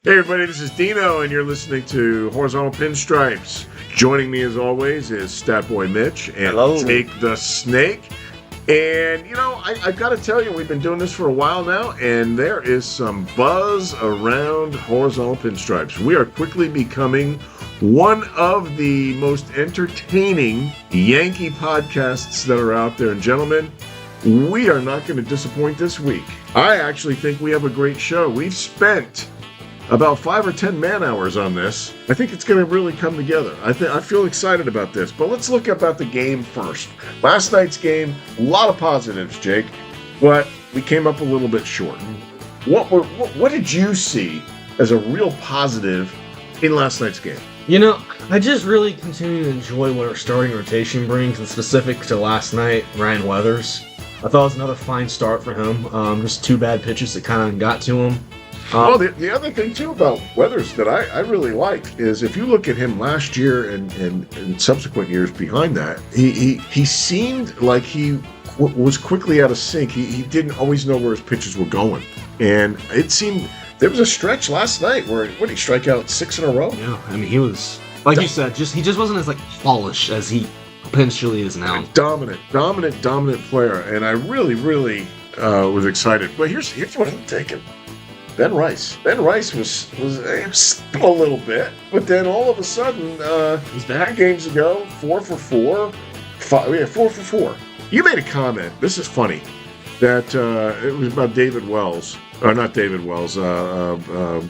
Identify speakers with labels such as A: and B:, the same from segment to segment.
A: Hey everybody, this is Dino, and you're listening to Horizontal Pinstripes. Joining me as always is Boy Mitch and
B: Hello.
A: Take the Snake. And I've got to tell you, we've been doing this for a while now, and there is some buzz around Horizontal Pinstripes. We are quickly becoming one of the most entertaining Yankee podcasts that are out there. And gentlemen, we are not going to disappoint this week. I actually think we have a great show. We've spent about 5 or 10 man-hours on this. I think it's going to really come together. I feel excited about this. But let's look about the game first. Last night's game, a lot of positives, Jake, but we came up a little bit short. What did you see as a real positive in last night's game?
C: I just really continue to enjoy what our starting rotation brings, and specific to last night, Ryan Weathers. I thought it was another fine start for him. Just 2 bad pitches that kind of got to him.
A: Well, the other thing, too, about Weathers that I really like is if you look at him last year and subsequent years behind that, he seemed like he was quickly out of sync. He didn't always know where his pitches were going. And it seemed there was a stretch last night where, he strike out 6 in a row?
C: Yeah, I mean, he was, like you said, he just wasn't as, polished as he potentially is now.
A: Dominant player. And I really, really was excited. But here's what I'm thinking. Ben Rice was a little bit, but then all of a sudden,
C: he's back.
A: 9 games ago, 4 for 4, 4 for 4. You made a comment. This is funny. That it was about David Wells, or not David Wells, our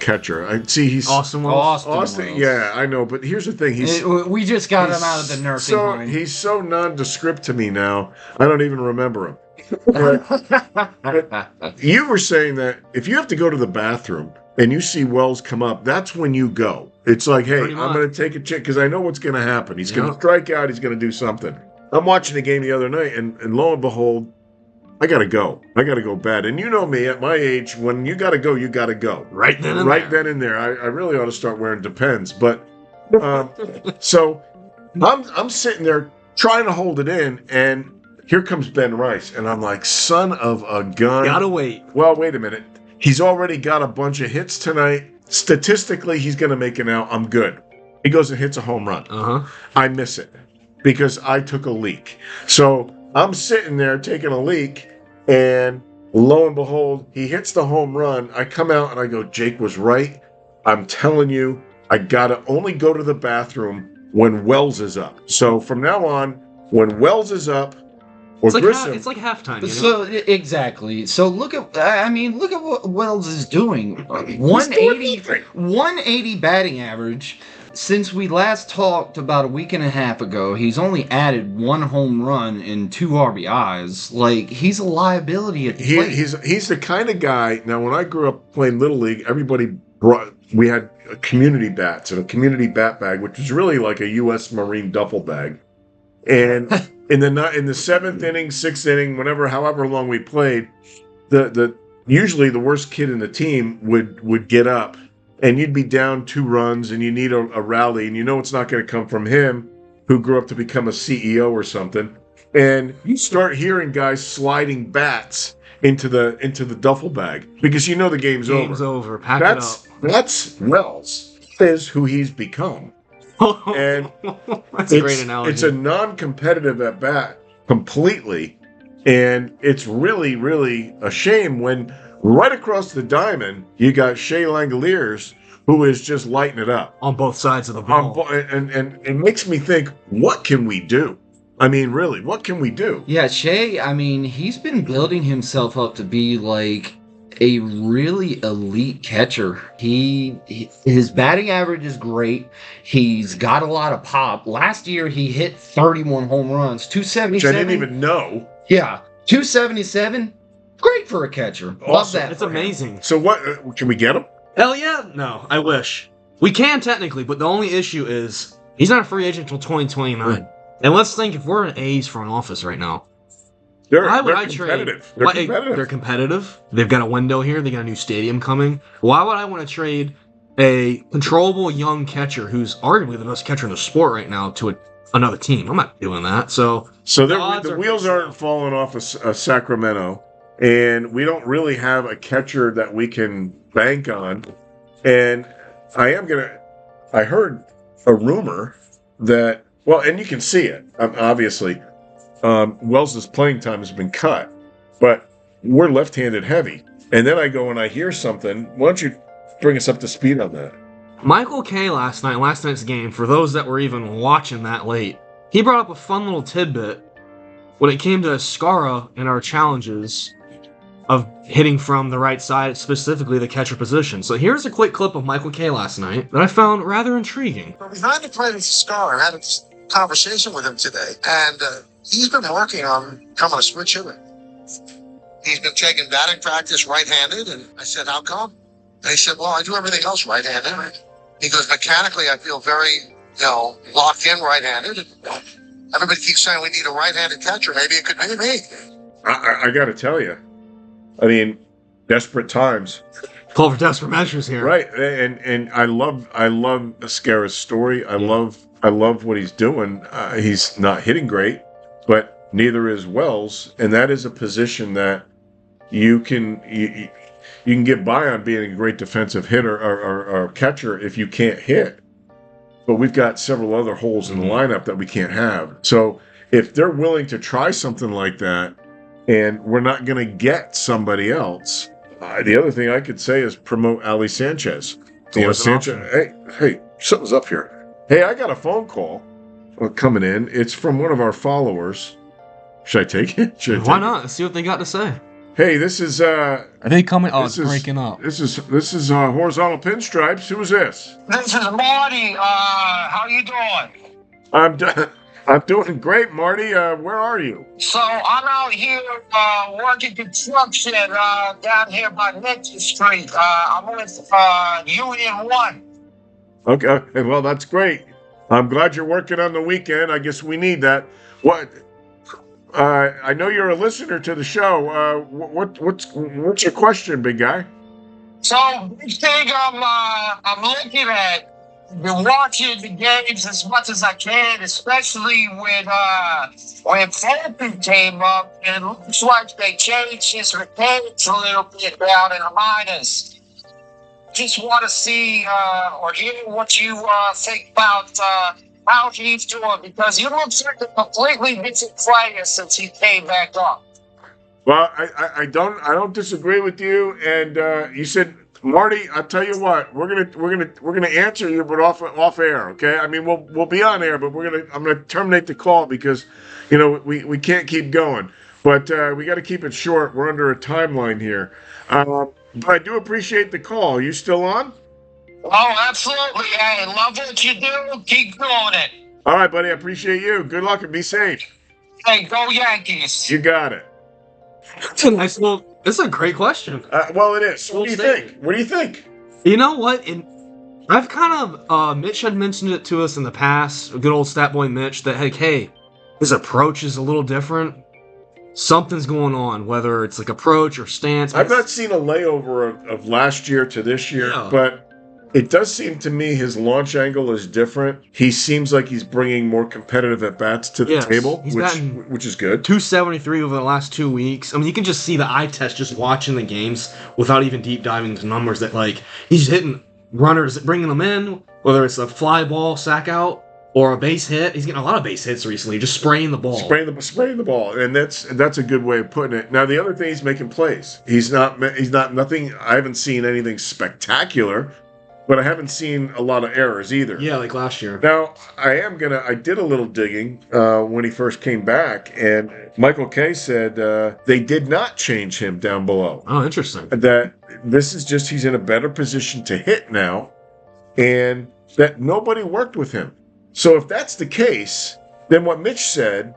A: catcher. I see he's
C: Austin Wells.
A: Austin, yeah, I know. But here's the thing.
B: We just got him out of the nursing home.
A: He's so nondescript to me now. I don't even remember him. But you were saying that if you have to go to the bathroom and you see Wells come up, that's when you go. It's like, hey, I'm going to take a check because I know what's going to happen. He's going to strike out. He's going to do something. I'm watching the game the other night, and lo and behold, I got to go. I got to go bad. And you know me, at my age, when you got to go, you got to go.
C: Right then and there.
A: I really ought to start wearing Depends. But so I'm sitting there trying to hold it in, and here comes Ben Rice, and I'm like, son of a gun.
C: Gotta wait.
A: Well, wait a minute. He's already got a bunch of hits tonight. Statistically, he's going to make it out. I'm good. He goes and hits a home run. I miss it because I took a leak. So I'm sitting there taking a leak, and lo and behold, he hits the home run. I come out and I go, Jake was right. I'm telling you, I got to only go to the bathroom when Wells is up. So from now on, when Wells is up,
C: it's like halftime.
B: So exactly. So look at what Wells is doing. 180 batting average. Since we last talked about a week and a half ago, he's only added 1 home run and 2 RBIs. He's a liability at the plate.
A: He's the kind of guy. Now, when I grew up playing Little League, we had community bats and a community bat bag, which was really like a U.S. Marine duffel bag. And in the 7th inning, 6th inning, however long we played, usually the worst kid in the team would get up, and you'd be down 2 runs, and you need a rally, and it's not going to come from him, who grew up to become a CEO or something. And you start hearing guys sliding bats into the duffel bag because the game's over.
C: Game's over. Pack it up.
A: That's Wells. Is who he's become. And
C: that's a great analogy.
A: It's a non-competitive at bat completely, and it's really, really a shame when right across the diamond you got Shea Langoliers, who is just lighting it up
C: on both sides of the ball.
A: And it makes me think, what can we do? I mean, really, what can we do?
B: Yeah, Shea. He's been building himself up to be like a really elite catcher. His batting average is great. He's got a lot of pop. Last year he hit 31 home runs, 277.
A: Which I didn't even know.
B: Yeah, 277. Great for a catcher. Love that.
C: It's amazing.
A: So what? Can we get him?
C: Hell yeah! No, I wish we can technically, but the only issue is he's not a free agent until 2029. And let's think, if we're an A's front office right now,
A: They're competitive.
C: They're competitive. They've got a window here. They got a new stadium coming. Why would I want to trade a controllable young catcher who's arguably the best catcher in the sport right now to another team? I'm not doing that. So
A: the wheels aren't falling off of Sacramento, and we don't really have a catcher that we can bank on. And I heard a rumor that, and you can see it, obviously. Wells' playing time has been cut, but we're left-handed heavy. And then I go and I hear something. Why don't you bring us up to speed on that?
C: Michael Kay last night's game, for those that were even watching that late, he brought up a fun little tidbit when it came to Escara and our challenges of hitting from the right side, specifically the catcher position. So here's a quick clip of Michael Kay last night that I found rather intriguing.
D: Behind the plate with Escara, I had a conversation with him today, and he's been working on becoming a switch hitter. He's been taking batting practice right-handed, and I said, how come? And he said, well, I do everything else right-handed. He goes, mechanically, I feel very, locked in right-handed. And everybody keeps saying we need a right-handed catcher. Maybe it could be me.
A: I got to tell you, I mean, desperate times.
C: Call for desperate measures here.
A: Right, and I love Escara's story. I love what he's doing. He's not hitting great, but neither is Wells, and that is a position that you can get by on being a great defensive hitter or catcher if you can't hit. But we've got several other holes in the lineup that we can't have. So if they're willing to try something like that, and we're not going to get somebody else, the other thing I could say is promote Ali Sanchez. Sanchez. Hey, something's up here. Hey, I got a phone call coming in. It's from one of our followers. Should I take it?
C: Why not? Let's see what they got to say.
A: Hey, this is
C: Are they coming? Oh, it's breaking up.
A: This is Horizontal Pinstripes. Who is this?
D: This is Marty. How you doing?
A: I'm doing great, Marty. Where are you?
D: So I'm out here working construction down here by Mitch Street. I'm with Union 1.
A: Okay, well, that's great. I'm glad you're working on the weekend. I guess we need that. What? I know you're a listener to the show. What's your question, big guy?
D: So big thing I'm looking at. Been watching the games as much as I can, especially when Fulton came up, and it looks like they changed his mechanics a little bit down in the minors. Just want to see or hear what you think about how he's doing, because he looks like a completely different player since he came back up.
A: Well, I don't disagree with you, and you said, Marty, I'll tell you what, we're gonna answer you, but off air, okay? I mean, we'll be on air, but I'm gonna terminate the call because, we can't keep going. But we got to keep it short. We're under a timeline here. But I do appreciate the call. Are you still on?
D: Oh, absolutely. I love what you do. Keep doing it.
A: All right, buddy. I appreciate you. Good luck and be safe.
D: Hey, go Yankees.
A: You got it.
C: That's a nice little. This is a great question.
A: Well, it is. What do you think? What do you think?
C: You know what? I've kind of Mitch had mentioned it to us in the past. Good old stat boy Mitch. That hey, his approach is a little different. Something's going on, whether it's like approach or stance.
A: I've not seen a layover of last year to this year, but it does seem to me his launch angle is different. He seems like he's bringing more competitive at-bats to the table, which is good.
C: 273 over the last 2 weeks. I mean, you can just see the eye test just watching the games without even deep diving into numbers that, like, he's hitting runners, bringing them in, whether it's a fly ball, sack out, or a base hit. He's getting a lot of base hits recently, just spraying the ball.
A: Spraying the ball, and that's a good way of putting it. Now, the other thing, he's making plays. He's not nothing. I haven't seen anything spectacular, but I haven't seen a lot of errors either.
C: Yeah, like last year.
A: Now, I did a little digging when he first came back, and Michael Kay said they did not change him down below.
C: Oh, interesting.
A: That this is just he's in a better position to hit now, and that nobody worked with him. So if that's the case, then what Mitch said,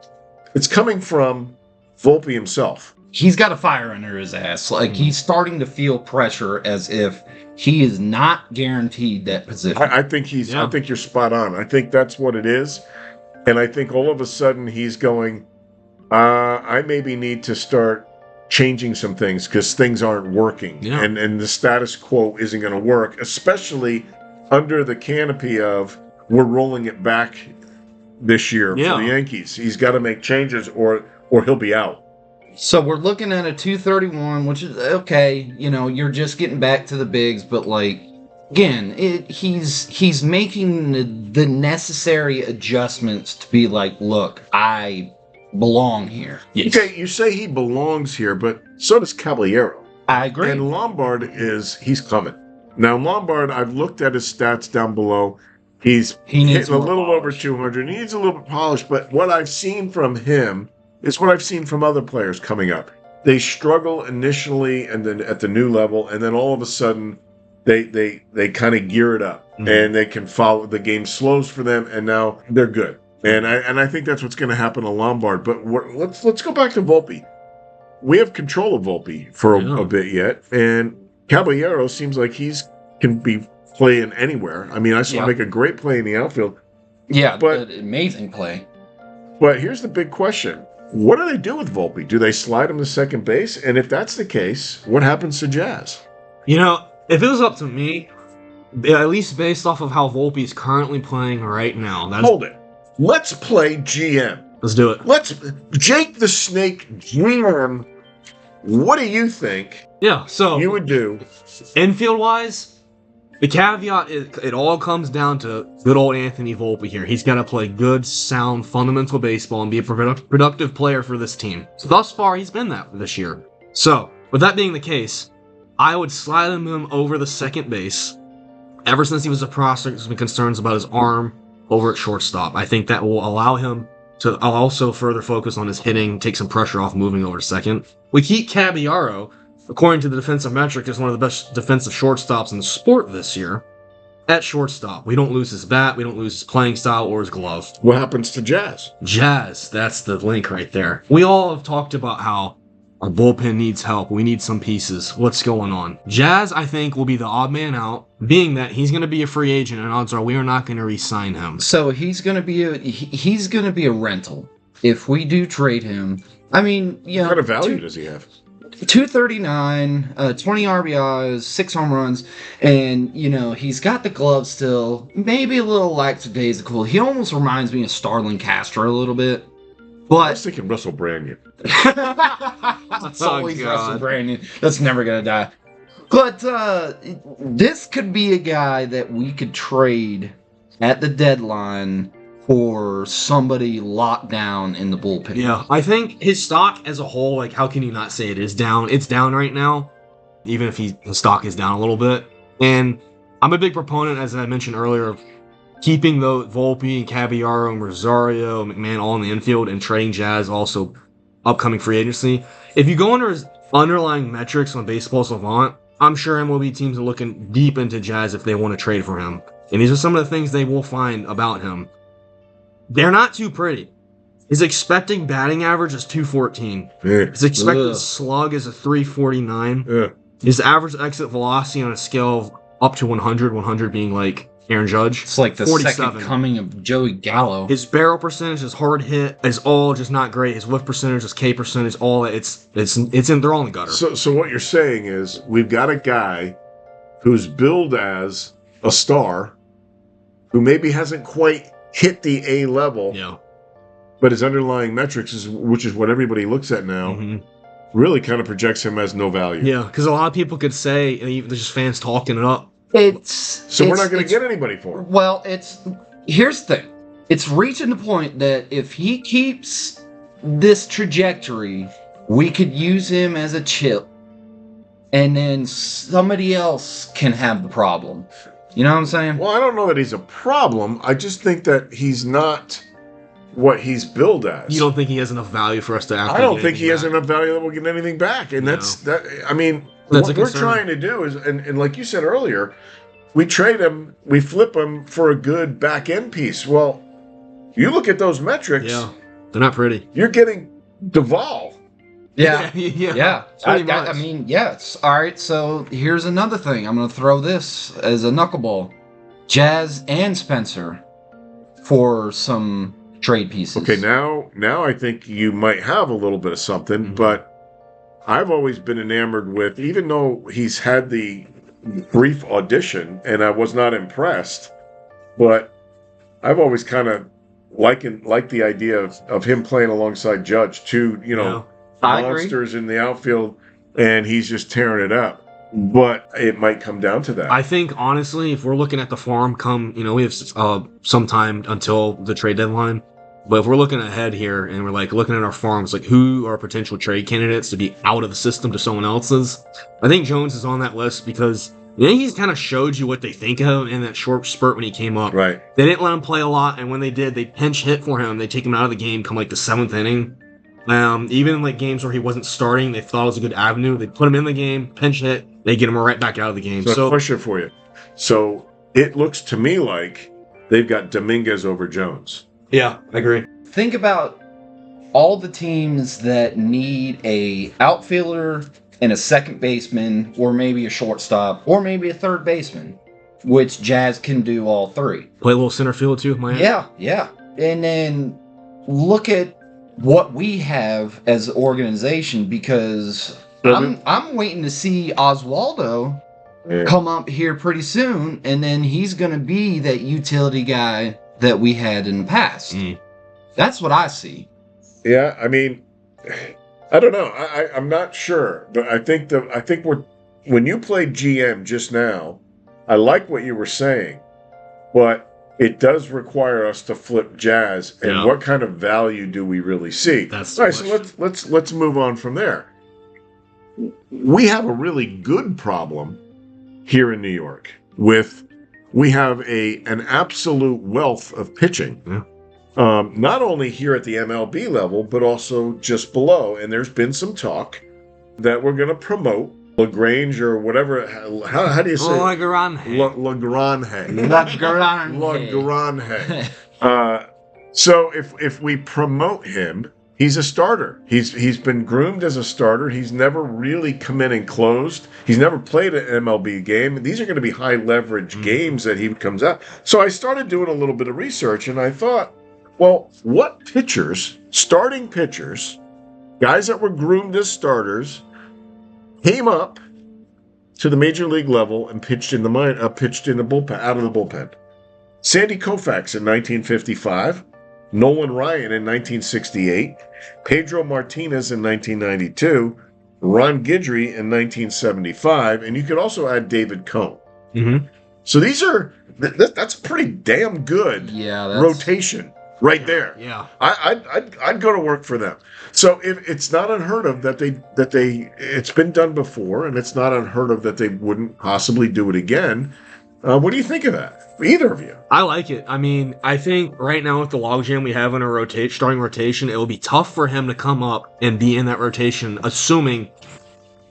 A: it's coming from Volpe himself.
B: He's got a fire under his ass. Like, he's starting to feel pressure as if he is not guaranteed that position.
A: I think I think you're spot on. I think that's what it is. And I think all of a sudden he's going, I maybe need to start changing some things because things aren't working.
C: Yeah.
A: And the status quo isn't going to work, especially under the canopy of we're rolling it back this year for the Yankees. He's got to make changes or he'll be out.
B: So we're looking at a 231, which is okay. You're just getting back to the bigs, but like again, he's making the necessary adjustments to be like, look, I belong here.
C: Yes.
A: Okay, you say he belongs here, but so does Caballero.
B: I agree.
A: And Lombard he's coming. Now, Lombard, I've looked at his stats down below. He needs hitting a little over 200. He needs a little bit polished, but what I've seen from him is what I've seen from other players coming up. They struggle initially and then at the new level, and then all of a sudden they kind of gear it up and they can follow. The game slows for them, and now they're good. And I think that's what's going to happen to Lombard. But let's go back to Volpe. We have control of Volpe for a bit yet, and Caballero seems like can be playing anywhere. I mean, I saw him make a great play in the outfield.
B: Yeah, but amazing play.
A: But here's the big question. What do they do with Volpe? Do they slide him to second base? And if that's the case, what happens to Jazz?
C: You know, if it was up to me, at least based off of how Volpe is currently playing right now.
A: Hold it. Let's play GM.
C: Let's do it.
A: Let's Jake the Snake GM. What do you think?
C: Yeah, so
A: you would do
C: infield-wise? The caveat is it all comes down to good old Anthony Volpe here. He's got to play good, sound, fundamental baseball and be a productive player for this team. So thus far, he's been that this year. So, with that being the case, I would slide him over the second base. Ever since he was a prospect, there's been concerns about his arm over at shortstop. I think that will allow him to also further focus on his hitting, take some pressure off moving over to second. We keep Caballero, according to the defensive metric, is one of the best defensive shortstops in the sport this year. At shortstop, we don't lose his bat, we don't lose his playing style or his glove.
A: What happens to Jazz?
C: Jazz, that's the link right there. We all have talked about how our bullpen needs help. We need some pieces. What's going on? Jazz, I think, will be the odd man out, being that he's going to be a free agent, and odds are we are not going to re-sign him.
B: So he's going to be a rental if we do trade him. I mean,
A: what kind of value does he have?
B: 239, 20 RBIs, 6 home runs, and, he's got the glove still, maybe a little lackadaisical. He almost reminds me of Starlin Castro a little bit. But
A: I was thinking Russell Brandon.
B: It's always Russell Brandon. That's never going to die. But this could be a guy that we could trade at the deadline for somebody locked down in the bullpen.
C: Yeah, I think his stock as a whole, like, how can you not say it is down? It's down right now, even if his stock is down a little bit. And I'm a big proponent, as I mentioned earlier, of keeping the Volpe and Caballero and Rosario, McMahon all in the infield, and trading Jazz also upcoming free agency. If you go under his underlying metrics on Baseball Savant, I'm sure MLB teams are looking deep into Jazz if they want to trade for him. And these are some of the things they will find about him. They're not too pretty. His expected batting average is 214. His expected slug is a 349. His average exit velocity on a scale of up to 100, 100 being like Aaron Judge.
B: It's like the 47. Second coming of Joey Gallo.
C: His barrel percentage, his hard hit is all just not great. His whiff percentage, his K percentage, all it's in. They're all in the gutter.
A: So what you're saying is we've got a guy who's billed as a star, who maybe hasn't quite hit the A level.
C: Yeah.
A: But his underlying metrics, which is what everybody looks at now, really kind of projects him as no value.
C: Yeah, because a lot of people could say, there's just fans talking it up.
A: We're not going to get anybody for him.
B: Well, here's the thing. It's reaching the point that if he keeps this trajectory, we could use him as a chip, and then somebody else can have the problem. You know what I'm saying?
A: Well, I don't know that he's a problem. I just think that he's not what he's billed as.
C: You don't think he has enough value for us to actually
A: I don't think he has enough value that we'll get anything back. And that's I mean, what we're trying to do is, and like you said earlier, we trade him, we flip him for a good back end piece. Well, you look at those metrics.
C: Yeah, they're not pretty.
A: You're getting Duvall.
B: Yeah.
C: I
B: mean, yes. All right, so here's another thing. I'm going to throw this as a knuckleball. Jazz and Spencer for some trade pieces.
A: Okay, now I think you might have a little bit of something, but I've always been enamored with, even though he's had the brief audition and I was not impressed, but I've always kind of liked the idea of him playing alongside Judge, two, monsters in the outfield, and he's just tearing it up. but it might come down to that.
C: I think, honestly, if we're looking at the farm we have some time until the trade deadline. But if we're looking ahead here and we're looking at our farms, who are potential trade candidates to be out of the system to someone else's, I think Jones is on that list because the Yankees kind of showed you what they think of him in that short spurt when he came up.
A: Right.
C: They didn't let him play a lot, and when they did, they pinch hit for him. They take him out of the game come the 7th inning. Even in games where he wasn't starting, they thought it was a good avenue. They put him in the game, pinch hit, they get him right back out of the game.
A: So, question for you. So it looks to me like they've got Dominguez over Jones.
C: Yeah, I agree.
B: Think about all the teams that need a outfielder and a second baseman, or maybe a shortstop, or maybe a third baseman, which Jazz can do all three.
C: Play a little center field too, Miami.
B: Yeah. And then look at what we have as an organization, because I'm waiting to see Oswaldo come up here pretty soon, and then he's going to be that utility guy that we had in the past. That's what I see.
A: Yeah, I mean, I don't know. I'm not sure, but I think when you played GM just now, I like what you were saying, but it does require us to flip Jazz. And what kind of value do we really see?
C: That's
A: all right. So let's move on from there. We have a really good problem here in New York we have an absolute wealth of pitching.
C: Yeah.
A: Not only here at the MLB level, but also just below. And there's been some talk that we're going to promote LaGrange or whatever. How do you say
C: LaGrange.
A: LaGrange. So if we promote him, he's a starter. He's been groomed as a starter. He's never really come in and closed. He's never played an MLB game. These are going to be high leverage games that he comes out. So I started doing a little bit of research, and I thought, well, what pitchers, starting pitchers, guys that were groomed as starters, came up to the major league level and pitched in the bullpen, out of the bullpen? Sandy Koufax in 1955. Nolan Ryan in 1968, Pedro Martinez in 1992, Ron Guidry in 1975, and you could also add David Cohn.
C: Mm-hmm.
A: So that's pretty damn good rotation right there.
C: Yeah,
A: I'd go to work for them. So if it's not unheard of that it's been done before, and it's not unheard of that they wouldn't possibly do it again. What do you think of that? Either of you?
C: I like it. I mean, I think right now with the logjam we have in our starting rotation, it will be tough for him to come up and be in that rotation, assuming,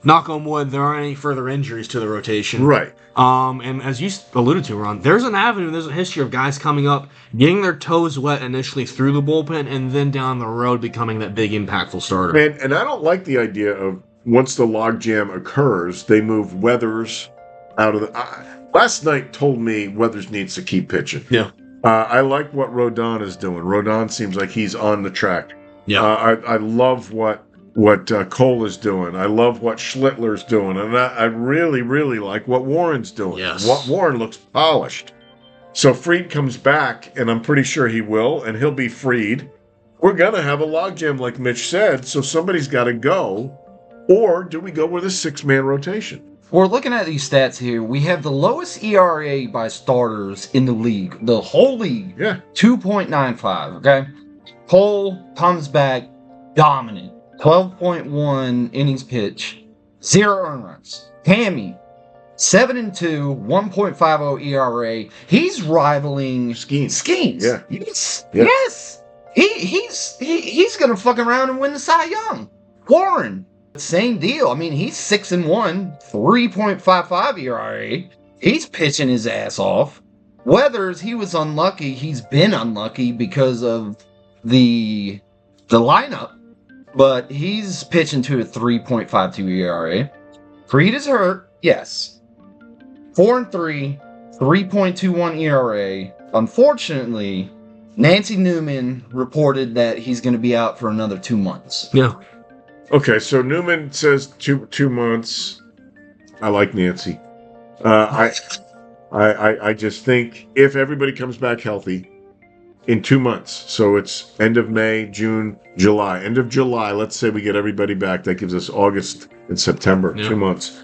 C: knock on wood, there aren't any further injuries to the rotation.
A: Right.
C: And as you alluded to, Ron, there's an avenue, there's a history of guys coming up, getting their toes wet initially through the bullpen, and then down the road becoming that big impactful starter.
A: And I don't like the idea of once the logjam occurs, they move Weathers out of the... Last night told me Weathers needs to keep pitching.
C: Yeah.
A: I like what Rodon is doing. Rodon seems like he's on the track.
C: Yeah.
A: I love what Cole is doing. I love what Schlittler's doing. And I really, really like what Warren's doing.
C: Yes.
A: Warren looks polished. So Fried comes back, and I'm pretty sure he will, and he'll be freed. We're going to have a logjam, like Mitch said, so somebody's got to go. Or do we go with a 6-man rotation?
B: We're looking at these stats here. We have the lowest ERA by starters in the league. The whole league.
A: Yeah.
B: 2.95, okay? Cole comes back dominant. 12.1 innings pitch. 0 earned runs. Tammy, 7-2, 1.50 ERA. He's rivaling Skeens.
A: Yeah.
B: Yes. He's gonna fuck around and win the Cy Young. Warren, same deal. I mean, he's 6-1, 3.55 ERA. He's pitching his ass off. Weathers, he was unlucky. He's been unlucky because of the lineup, but he's pitching to a 3.52 ERA. Fried is hurt, yes. 4-3, 3.21 ERA. Unfortunately, Nancy Newman reported that he's going to be out for another 2 months.
C: Yeah.
A: Okay, so Newman says 2 months. I like Nancy. I just think if everybody comes back healthy in 2 months, so it's end of May, June, July. End of July, let's say we get everybody back. That gives us August and September, 2 months.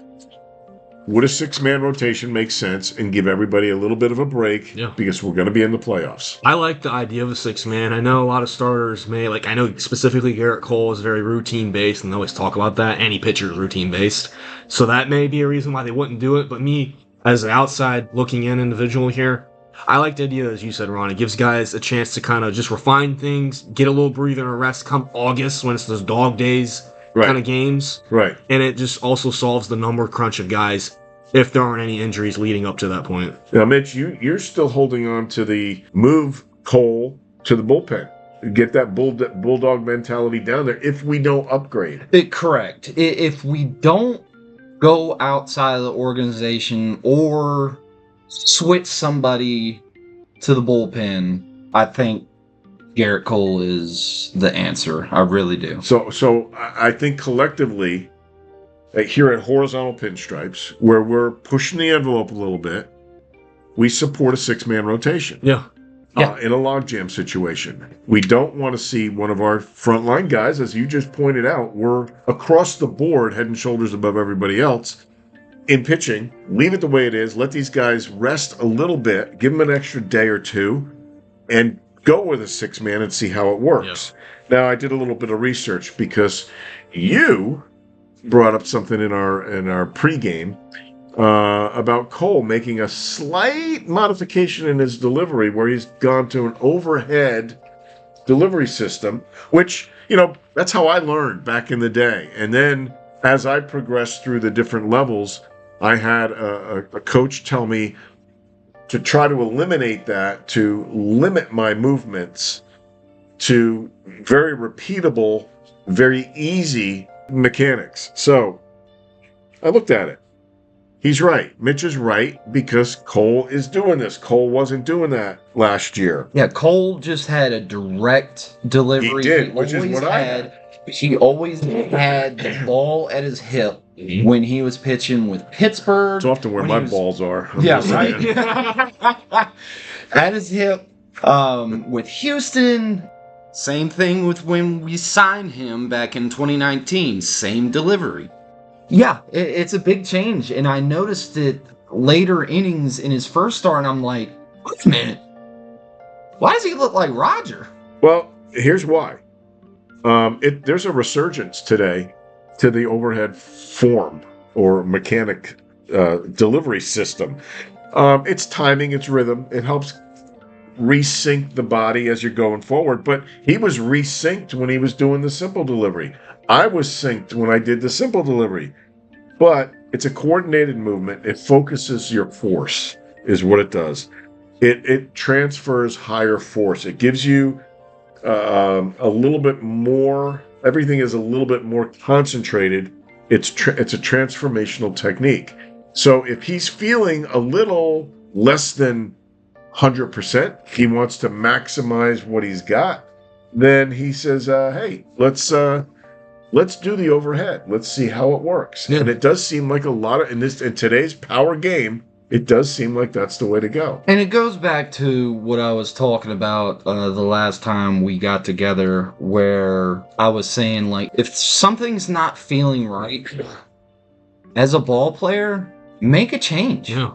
A: would a 6-man rotation make sense and give everybody a little bit of a break?
C: Yeah.
A: Because we're going to be in the playoffs.
C: I like the idea of a 6-man. I know a lot of starters I know specifically Garrett Cole is very routine-based, and they always talk about that. Any pitcher is routine-based. So that may be a reason why they wouldn't do it. But me, as an outside looking in individual here, I like the idea, as you said, Ron. It gives guys a chance to kind of just refine things, get a little breather and a rest come August when it's those dog days kind of games.
A: Right.
C: And it just also solves the number crunch of guys if there aren't any injuries leading up to that point.
A: Now, Mitch, you're still holding on to the move Cole to the bullpen. Get that bulldog mentality down there if we don't upgrade.
B: Correct. If we don't go outside of the organization or switch somebody to the bullpen, I think Garrett Cole is the answer. I really do.
A: So I think collectively, here at Horizontal Pinstripes, where we're pushing the envelope a little bit, we support a 6-man rotation.
C: Yeah.
A: In a logjam situation. We don't want to see one of our frontline guys, as you just pointed out, we're across the board, head and shoulders above everybody else. In pitching, leave it the way it is. Let these guys rest a little bit. Give them an extra day or two, and go with a 6-man and see how it works. Yeah. Now, I did a little bit of research because you brought up something in our pregame about Cole making a slight modification in his delivery, where he's gone to an overhead delivery system, which that's how I learned back in the day. And then as I progressed through the different levels, I had a coach tell me to try to eliminate that, to limit my movements to very repeatable, very easy mechanics. So I looked at it. He's right. Mitch is right, because Cole is doing this. Cole wasn't doing that last year.
B: Yeah, Cole just had a direct delivery.
A: He did, which is what I had.
B: He always had the ball at his hip when he was pitching with Pittsburgh.
A: It's often where my balls are.
B: Yeah, right. At his hip. With Houston, same thing with when we signed him back in 2019. Same delivery. Yeah, it's a big change. And I noticed it later innings in his first start, and I'm like, wait a minute. Why does he look like Roger?
A: Well, here's why. There's a resurgence today to the overhead form or mechanic delivery system. It's timing, it's rhythm. It helps resync the body as you're going forward. But he was resynced when he was doing the simple delivery. I was synced when I did the simple delivery. But it's a coordinated movement. It focuses your force, is what it does. It transfers higher force. It gives you a little bit more. Everything is a little bit more concentrated. It's a transformational technique. So if he's feeling a little less than 100%, he wants to maximize what he's got, then he says, hey, let's do the overhead. Let's see how it works. Yeah. And it does seem like a lot of, in today's power game, it does seem like that's the way to go.
B: And it goes back to what I was talking about the last time we got together, where I was saying, like, if something's not feeling right, as a ball player, make a change.
C: Yeah.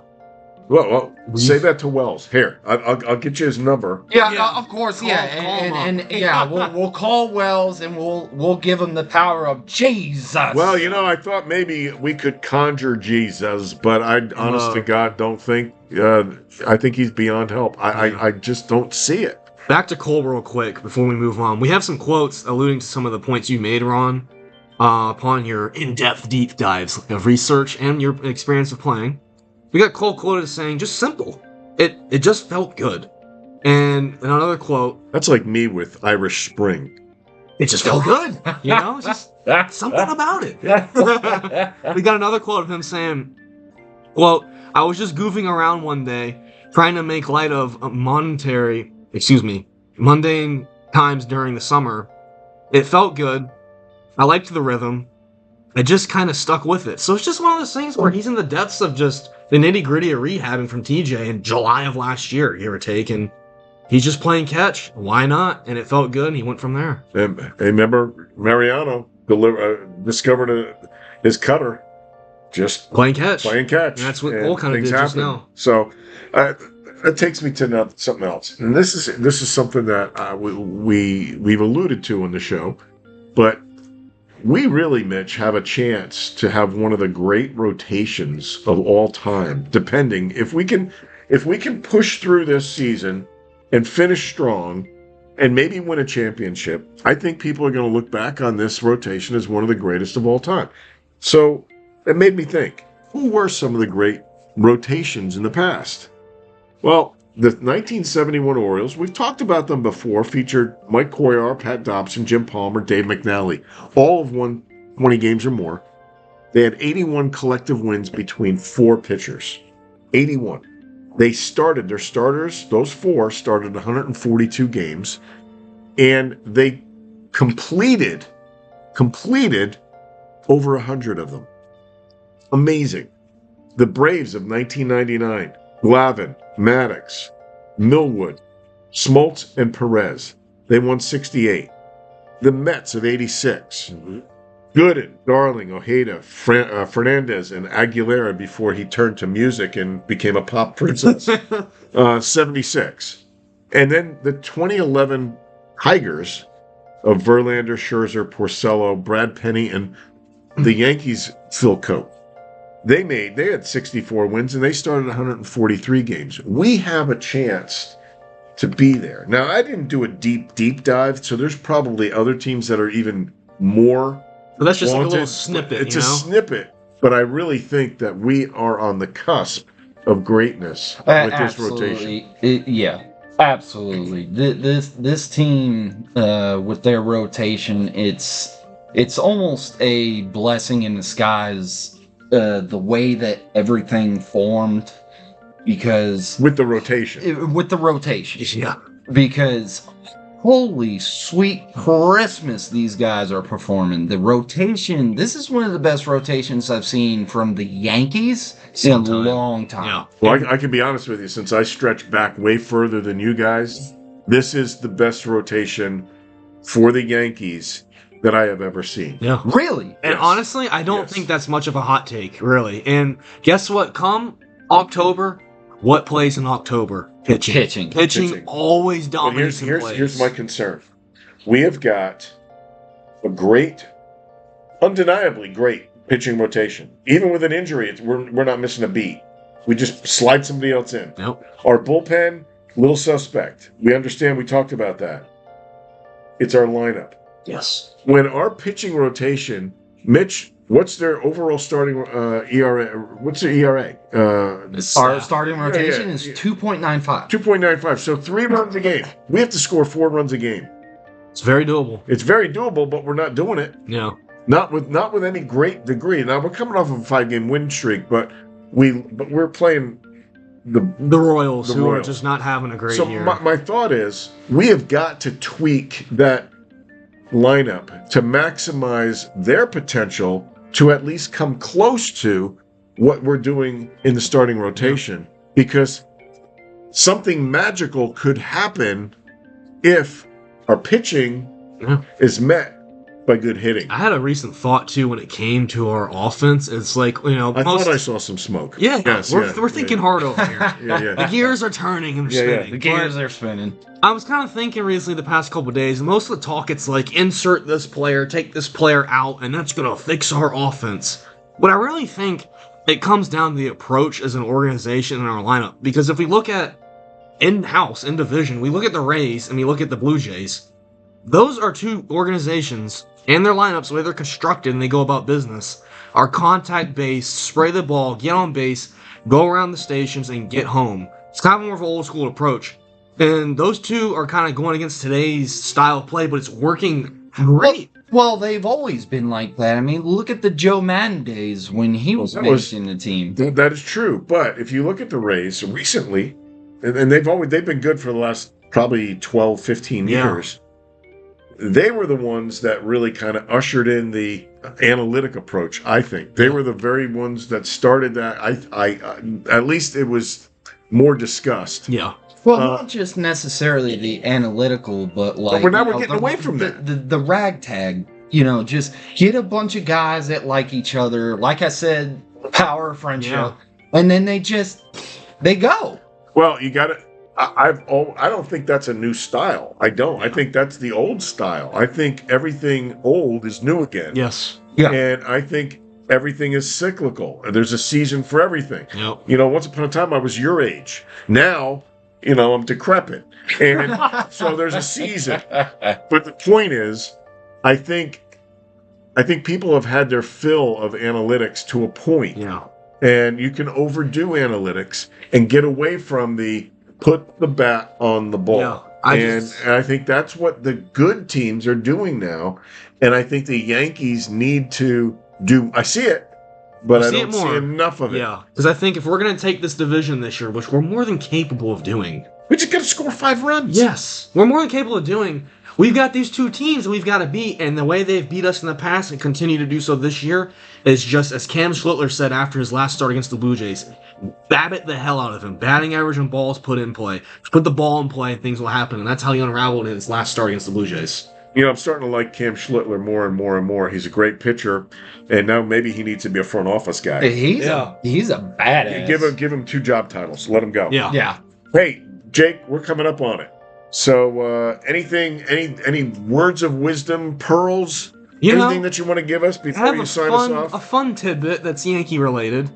A: Well, say that to Wells. Here, I'll get you his number.
B: Yeah. Of course. Call we'll call Wells and we'll give him the power of Jesus.
A: Well, I thought maybe we could conjure Jesus, but I, honest to God, don't think. I think he's beyond help. I just don't see it.
C: Back to Cole real quick before we move on. We have some quotes alluding to some of the points you made, Ron, upon your in-depth deep dives of research and your experience of playing. We got Cole quoted as saying, just simple. It just felt good. And in another quote...
A: That's like me with Irish Spring.
C: It just felt good. Just something about it. We got another quote of him saying, quote, I was just goofing around one day, trying to make light of mundane times during the summer. It felt good. I liked the rhythm. I just kind of stuck with it. So it's just one of those things where he's in the depths of just the nitty-gritty of rehabbing from TJ in July of last year, give or take, and he's just playing catch. Why not? And it felt good, and he went from there.
A: And remember, Mariano discovered his cutter just
C: playing catch.
A: And
C: that's what Cole kind of did just now.
A: So that takes me to something else, and this is something that we've alluded to on the show, but we really, Mitch, have a chance to have one of the great rotations of all time. Depending if we can push through this season and finish strong, and maybe win a championship, I think people are going to look back on this rotation as one of the greatest of all time. So it made me think, who were some of the great rotations in the past? Well, the 1971 Orioles, we've talked about them before, featured Mike Cuellar, Pat Dobson, Jim Palmer, Dave McNally. All have won 20 games or more. They had 81 collective wins between 4 pitchers. 81. They started, their starters, those 4 started 142 games, and they completed over 100 of them. Amazing. The Braves of 1999, Glavine, Maddox, Millwood, Smoltz, and Perez. They won 68. The Mets of 86. Gooden, Darling, Ojeda, Fernandez, and Aguilera before he turned to music and became a pop princess. 76. And then the 2011 Tigers of Verlander, Scherzer, Porcello, Brad Penny, and the Yankees' Phil Cote. They had 64 wins, and they started 143 games. We have a chance to be there. Now, I didn't do a deep dive, so there's probably other teams that are even more.
C: But that's just like a little snippet.
A: It's a snippet, but I really think that we are on the cusp of greatness with this rotation.
B: Absolutely. This team with their rotation, it's almost a blessing in disguise. The way that everything formed, because
A: with the rotation,
B: yeah, because holy sweet Christmas, these guys are performing. The rotation, this is one of the best rotations I've seen from the Yankees in a long time.
C: Yeah.
A: Well, I can be honest with you, since I stretch back way further than you guys, this is the best rotation for the Yankees that I have ever seen.
C: Yeah.
B: Really?
C: And honestly, I don't think that's much of a hot take, really. And guess what? Come October, what plays in October? Pitching always dominates in plays.
A: Here's my concern. We have got a great, undeniably great pitching rotation. Even with an injury, we're not missing a beat. We just slide somebody else in.
C: Nope.
A: Our bullpen, little suspect. We understand. We talked about that. It's our lineup.
B: Yes.
A: When our pitching rotation, Mitch, what's their overall starting ERA? What's their ERA?
B: Our starting rotation is 2.95.
A: 2.95. So 3 runs a game. We have to score 4 runs a game.
C: It's very doable.
A: It's very doable, but we're not doing it.
C: Yeah.
A: Not with any great degree. Now we're coming off of a 5-game win streak, but we're playing the
C: Royals, who are just not having a great year.
A: So my thought is, we have got to tweak that lineup to maximize their potential to at least come close to what we're doing in the starting rotation, because something magical could happen if our pitching is met by good hitting.
C: I had a recent thought too when it came to our offense. It's like,
A: I thought I saw some smoke.
C: Yeah, we're thinking hard over here. The gears are turning and spinning.
B: The gears are spinning.
C: I was kind of thinking recently, the past couple of days, most of the talk, it's like, insert this player, take this player out, and that's going to fix our offense. But I really think it comes down to the approach as an organization in our lineup. Because if we look at in-house, in division, we look at the Rays and we look at the Blue Jays, those are 2 organizations and their lineups, the way they're constructed and they go about business, are contact-based, spray the ball, get on base, go around the stations, and get home. It's kind of more of an old-school approach. And those 2 are kind of going against today's style of play, but it's working great.
B: Well, they've always been like that. I mean, look at the Joe Madden days when he was managing the team.
A: That is true. But if you look at the Rays recently, and they've been good for the last probably 12, 15 years. They were the ones that really kind of ushered in the analytic approach, I think. They were the very ones that started that. I at least it was more discussed.
C: Yeah.
B: Well, not just necessarily the analytical, but like...
A: But we're getting away from that.
B: The ragtag, just get a bunch of guys that like each other. Like I said power of friendship.
C: Yeah.
B: And then they go.
A: Well, you got to. I don't think that's a new style. I don't. I think that's the old style. I think everything old is new again.
C: Yes.
B: Yeah.
A: And I think everything is cyclical. There's a season for everything.
C: Yep.
A: You know, once upon a time I was your age. Now, you know, I'm decrepit. And so there's a season. But the point is, I think people have had their fill of analytics to a point.
C: Yeah.
A: And you can overdo analytics and get away from the put the bat on the ball.
C: Yeah,
A: and I think that's what the good teams are doing now. And I think the Yankees need to do. I see it, but I don't see enough of it.
C: Yeah, because I think if we're going to take this division this year, which we're more than capable of doing.
A: We just got to score 5 runs.
C: Yes, we're more than capable of doing. We've got these two teams that we've got to beat, and the way they've beat us in the past and continue to do so this year is just, as Cam Schlittler said after his last start against the Blue Jays, Babbitt the hell out of him. Batting average and balls put in play. Just put the ball in play and things will happen, and that's how he unraveled in his last start against the Blue Jays.
A: You know, I'm starting to like Cam Schlittler more and more and more. He's a great pitcher, and now maybe he needs to be a front office guy.
B: He's a badass.
A: Give him 2 job titles. Let him go.
C: Yeah.
A: Hey, Jake, we're coming up on it. So, any words of wisdom, pearls, anything that you want to give us before you sign us off?
C: A fun tidbit that's Yankee related.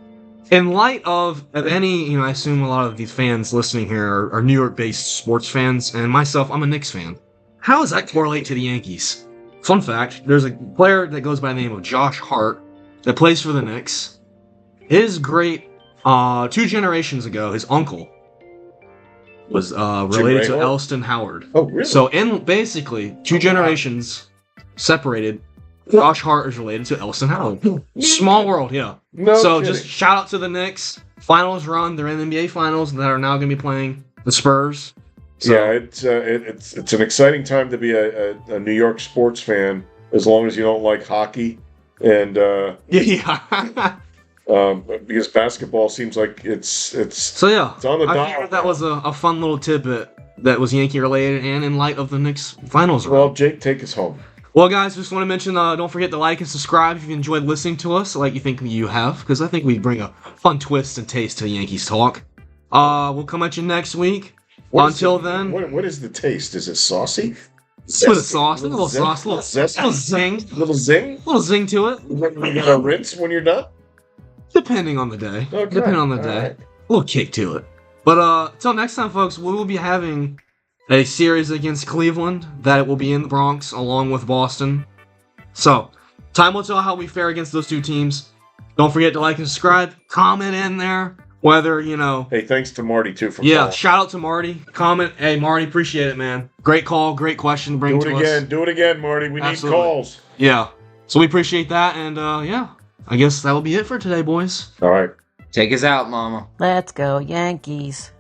C: In light of any, I assume a lot of these fans listening here are New York-based sports fans, and myself, I'm a Knicks fan. How does that correlate to the Yankees? Fun fact, there's a player that goes by the name of Josh Hart that plays for the Knicks. His great, 2 generations ago, his uncle was related to Elston Howard.
A: Oh, really?
C: So in basically 2 generations separated, Josh Hart is related to Elston Howard. Small world, yeah.
A: No
C: so
A: kidding.
C: Just shout out to the Knicks. Finals run. They're in the NBA Finals that are now going to be playing the Spurs. So,
A: yeah, it's an exciting time to be a New York sports fan, as long as you don't like hockey, and because basketball seems like it's on the dial.
C: I thought that was a fun little tidbit that was Yankee related and in light of the Knicks Finals run.
A: Well, Jake, take us home.
C: Well, guys, just want to mention, don't forget to like and subscribe if you enjoyed listening to us, like you think you have, because I think we bring a fun twist and taste to Yankees talk. We'll come at you next week. Until then...
A: What is the taste? Is it saucy?
C: With a sauce, a little sauce, a little zing.
A: Little zing?
C: A little zing to it.
A: You got a rinse when you're done?
C: Depending on the day.
A: Okay.
C: Depending on the day.
A: Right.
C: A little kick to it. But until next time, folks, we will be having a series against Cleveland that will be in the Bronx along with Boston. So, time will tell how we fare against those 2 teams. Don't forget to like and subscribe. Comment in there. Whether,
A: Hey, thanks to Marty, too, for
C: calling.
A: calling.
C: Shout out to Marty. Comment. Hey, Marty, appreciate it, man. Great call, great question to bring to us.
A: Do it again, Marty. We need calls.
C: Yeah. So we appreciate that, and, I guess that'll be it for today, boys.
A: All right.
B: Take us out, Mama.
E: Let's go, Yankees.